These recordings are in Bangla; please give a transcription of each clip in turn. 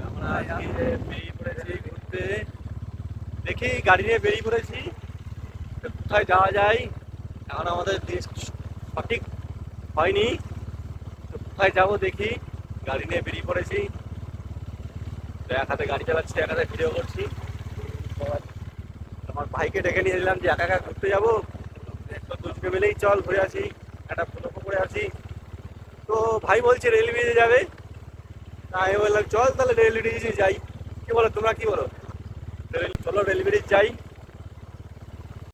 আমরা আজকে বেরিয়ে পড়েছি ঘুরতে। দেখি গাড়ি নিয়ে বেরিয়ে পড়েছি, কোথায় যাওয়া যায় এখন আমাদের দেশ সঠিক হয়নি। তো কোথায় যাবো দেখি, গাড়ি নিয়ে বেরিয়ে পড়েছি। তো এক হাতে গাড়ি চালাচ্ছি, এক হাতে ভিডিও করছি। আমার ভাইকে ডেকে নিয়ে এলাম যে একা একা ঘুরতে যাবো, তো দুজনে মিলেই চল ঘুরে আসি, একটা ফটো করে আসি। তো ভাই বলছে রেল ব্রিজে যাবে, তাই আমি বললাম চল তাহলে রেল ব্রিজে যাই। কি বলো, তোমরা কি বলো? চলো রেল ব্রিজ যাই।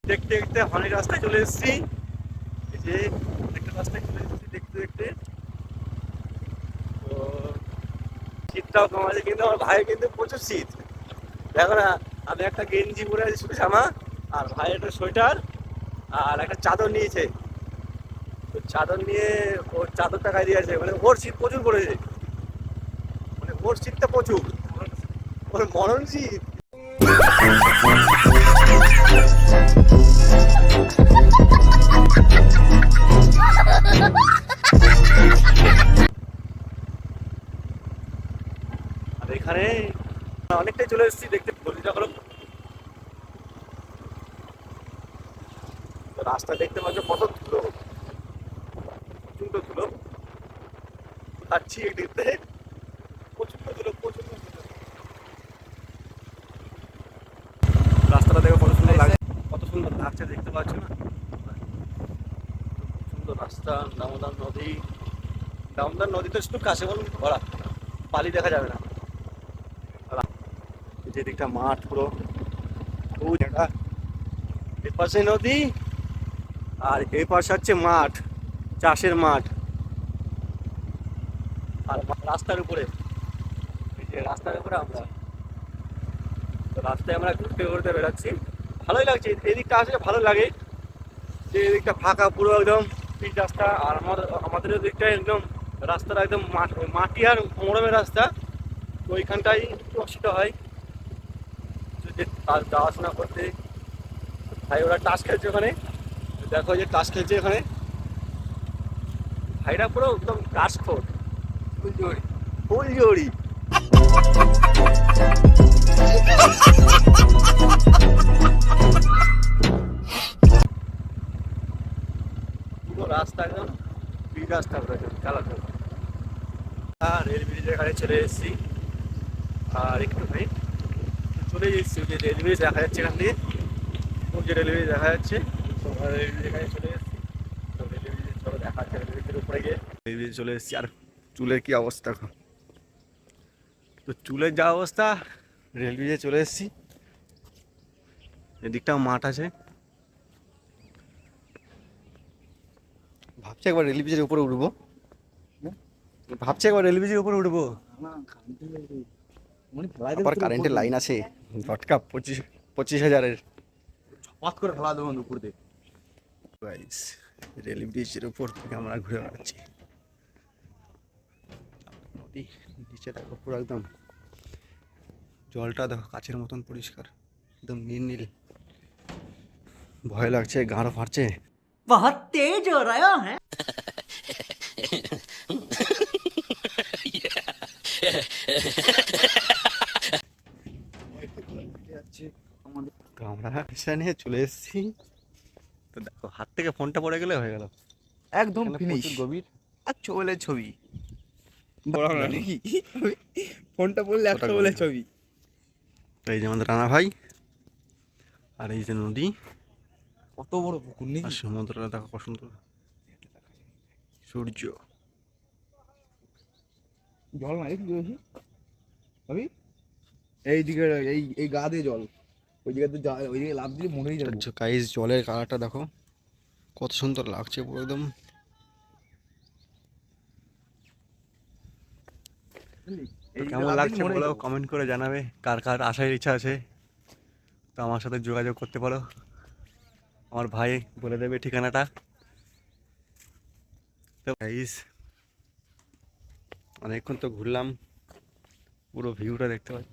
দেখতে দেখতে অনেক রাস্তায় চলে এসেছি, এই যে একটা রাস্তায় চলে এসেছি দেখতে দেখতে। তো শীতটাও কম আছে, কিন্তু আমার ভাই কিন্তু প্রচুর শীত। দেখো না, আমি একটা গেঞ্জি পরে আছি শুধু জামা, আর ভাই একটা সোয়েটার আর একটা চাদর নিয়েছে। তো চাদর নিয়ে ওর চাদরটা গায়ে দিয়েছে, মানে ওর শীত প্রচুর পড়েছে, মানে ওর শীতটা প্রচুর, ওর মরণ শীত। আর এখানে অনেকটাই চলে এসেছি দেখতে, গলিটা হলো রাস্তা দেখতে পাচ্ছ কত ধুলো, প্রচন্ড ধুলো। যাচ্ছি দেখতে, প্রচন্ড ধুলো, প্রচন্ড ধুলো। রাস্তাটা দেখো কত সুন্দর লাগছে, কত সুন্দর লাগছে দেখতে পাচ্ছ না? সুন্দর রাস্তা, দামোদর নদী। দামোদর নদী তো শুধু কাছে বলুন ভরা, পালি দেখা যাবে না। যে দিকটা মাঠ পুরো, ওই জায়গা এপাশে নদী আর এই পাশে হচ্ছে মাঠ, চাষের মাঠ। আর রাস্তার উপরে, এই যে রাস্তার উপরে আমরা, তো রাস্তায় আমরা ঘুরতে ঘুরতে বেড়াচ্ছি। ভালোই লাগছে, এদিকটা আসলে ভালো লাগে যে এদিকটা ফাঁকা পুরো একদম পিচ রাস্তা। আর আমাদের দিকটা একদম রাস্তাটা একদম মাটি আর মোড়মের রাস্তা। তো ওইখানটাই একটু অসুবিধা হয় যে যাওয়াশোনা করতে। ভাই ওরা টাস খেলছে ওখানে, দেখো যে টাস খেলছে এখানে, ভাইরা পুরো একদম টাস খোর, ফুলঝড়ি ফুলঝড়ি। পুরো রাস্তা একদম পিচ রাস্তা চালাতে। আর রেল ব্রিজের এখানে চলে এসেছি, আর একটুখানি চলে এসেছি, যে রেল ব্রিজ দেখা যাচ্ছে এখান থেকে, যে রেল ব্রিজ দেখা যাচ্ছে। তো রেল ব্রিজ এখানে চলে এসেছি, তো রেল ব্রিজে চলো দেখা যাচ্ছে রেল ব্রিজের উপরে গিয়ে। রেল ব্রিজে চলে এসেছি, আর চুলের কি অবস্থা, তো চুলের যা অবস্থা, রেল ব্রিজে চলে এসেছি। এদিকটাও মাঠ আছে, ভাবছি একবার রেল ব্রিজের উপরে উঠবো, ভাবছি একবার রেল ব্রিজের উপরে উঠবো। আবার কারেন্টের লাইন আছে, ঝটকা 25,000-এর ছপাত করে ফেলা দেবো উপর দিয়ে। গাইস, রেল ব্রিজের উপর থেকে আমরা ঘুরে বেড়াচ্ছি। নদী নিচে দেখো পুরো একদম, জলটা দেখো কাচের মতন পরিষ্কার, একদম নীল নীল। ভয় লাগছে, গাঁড় ফাটছে। बहुत तेज हो रहा है। তো আমরা নিয়ে চলে এসেছি। তো দেখো হাত থেকে ফোনটা পড়ে গেলে হয়ে গেল, একদম ফিনিশ, প্রচুর গভীর। একশো বলে ছবি নাকি, ফোনটা বললে কতটা 100 বলে গভীর। ছবি। তো এই যে আমাদের রানা ভাই, আর এই যে নদী, কত বড় পুকুর আর নাকি, সমুদ্রটা দেখো কত সুন্দর, সূর্য। জল নাই কি বেশি ভাবি, এই দিকে এই এই গা দিয়ে জল, ওই দিকে তো ওই দিকে লাভ দিলে মরেই যাবে। গাইস জলের কালারটা দেখো কত সুন্দর লাগছে, পুরো একদম। তো কেমন লাগছে বলো, কমেন্ট করে জানাবে। কার কার আসার ইচ্ছা আছে, তো আমার সাথে যোগাযোগ করতে পারো, আমার ভাই বলে দেবে ঠিকানাটা। তো গাইস অনেকক্ষণ তো ঘুরলাম, পুরো ভিউটা দেখতে পাই।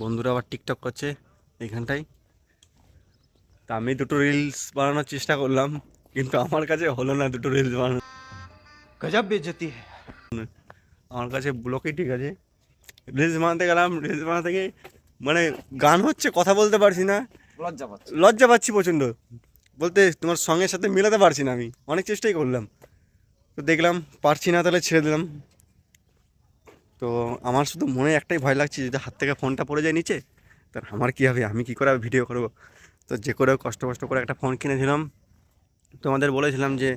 বন্ধুরা আবার টিকটক করছে এইখানটায়। তা আমি দুটো রিলস বানানোর চেষ্টা করলাম, কিন্তু আমার কাছে হলো না দুটো রিলস বানানো। गजब बेइज्जती है। আমার কাছে ব্লকই ঠিক আছে। রিলস বানাতে গেলাম, রিলস বানাতে থেকে মানে গান হচ্ছে, কথা বলতে পারছি না, লজ্জা পাচ্ছে। লজ্জা পাচ্ছি প্রচণ্ড, বলতে তোমার সঙ্গের সাথে মেলাতে পারছি না। আমি অনেক চেষ্টাই করলাম, তো দেখলাম পারছি না, তাহলে ছেড়ে দিলাম। তো আমার শুধু মনে একটাই ভয় লাগছে, যদি হাত থেকে ফোনটা পড়ে যায় নিচে, তার আমার কী হবে, আমি কী করে ভিডিও করব। তো যে করে কষ্ট করে একটা ফোন কিনেছিলাম, তোমাদের বলেছিলাম যে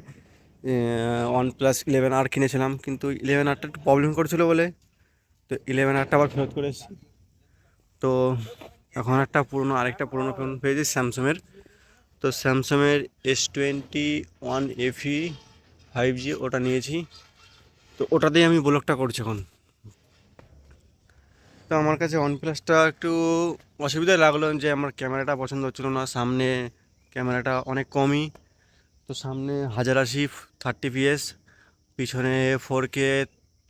OnePlus 11R কিনেছিলাম, কিন্তু 11Rটা একটু প্রবলেম করছিলো বলে তো 11Rটা আবার ফেরত করে এসেছি। তো এখন আরেকটা পুরনো ফোন পেয়েছি স্যামসাংয়ের। তো স্যামসাংয়ের S21 FE 5G ওটা নিয়েছি। তো ওটাতেই আমি ব্লগটা করছি এখন। তো আমার কাছে OnePlus-টা একটু অসুবিধাই লাগলো, যে আমার ক্যামেরাটা পছন্দ হচ্ছিলো না। সামনে ক্যামেরাটা অনেক কমই, তো সামনে 1080 30 fps, পিছনে 4K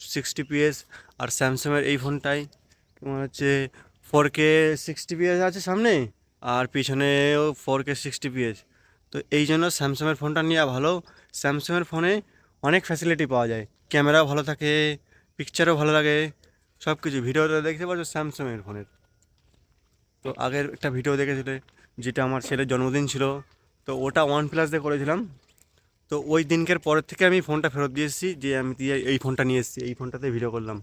60 fps। আর স্যামসাংয়ের এই ফোনটাই তোমার হচ্ছে 4K 60 fps আছে সামনে, আর পিছনেও 4K 60 fps। তো এই জন্য স্যামসাংয়ের ফোনটা নেওয়া ভালো। স্যামসাংয়ের ফোনে অনেক ফ্যাসিলিটি পাওয়া যায়, ক্যামেরাও ভালো থাকে, পিকচারও ভালো লাগে, সব কিছু। ভিডিওটা দেখতে পাচ্ছ স্যামসাংয়ের ফোনের। তো আগের একটা ভিডিও দেখেছিলে, যেটা আমার ছেলের জন্মদিন ছিল, তো ওটা OnePlus দিয়ে করেছিলাম। তো ওই দিনকের পরের থেকে আমি ফোনটা ফেরত দিয়ে এসেছি, যে আমি দিয়ে এই ফোনটা নিয়ে এসেছি, এই ফোনটাতে ভিডিও করলাম।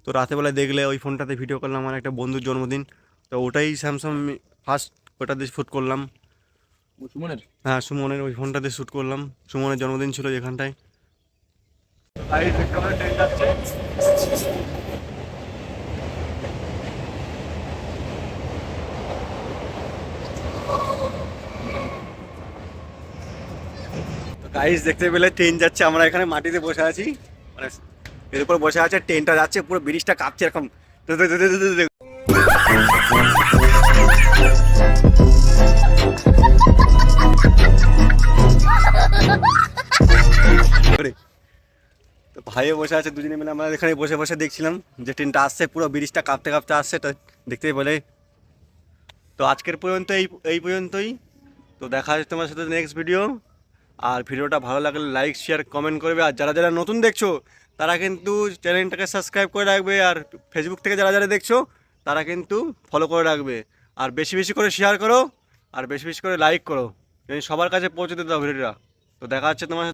তো রাতেবেলায় দেখলে ওই ফোনটাতে ভিডিও করলাম, আমার একটা বন্ধুর জন্মদিন, তো ওটাই স্যামসাং ফার্স্ট, ওটাতে শ্যুট করলাম। সুমনের হ্যাঁ, সুমনের ওই ফোনটাতে শ্যুট করলাম, সুমনের জন্মদিন ছিল যেখানটায়। গাইস দেখতে পেলে ট্রেন যাচ্ছে, আমরা এখানে মাটিতে বসে আছি, মানে এর উপর বসে আছে, ট্রেনটা যাচ্ছে, পুরো ব্রিজটা কাঁপছে এরকম করে। তো ভাইও বসে আছে, দুজনে মিলে আমরা এখানে বসে বসে দেখছিলাম যে ট্রেনটা আসছে, পুরো ব্রিজটা কাঁপতে কাঁপতে আসছে, তো দেখতেই পেলে। তো আজকের পর্যন্ত এই পর্যন্তই। তো দেখা হচ্ছে তোমার সাথে নেক্সট ভিডিও। আর ভিডিওটা ভালো লাগলে লাইক শেয়ার কমেন্ট করবে, আর যারা যারা নতুন দেখছো তারা কিন্তু চ্যানেলটাকে সাবস্ক্রাইব করে রাখবে, আর ফেসবুক থেকে যারা যারা দেখছো তারা কিন্তু ফলো করে রাখবে, আর বেশি বেশি করে শেয়ার করো, আর বেশি বেশি করে লাইক করো, সবার কাছে পৌঁছে দাও ভিডিওটা। তো দেখা হচ্ছে তোমার সাথে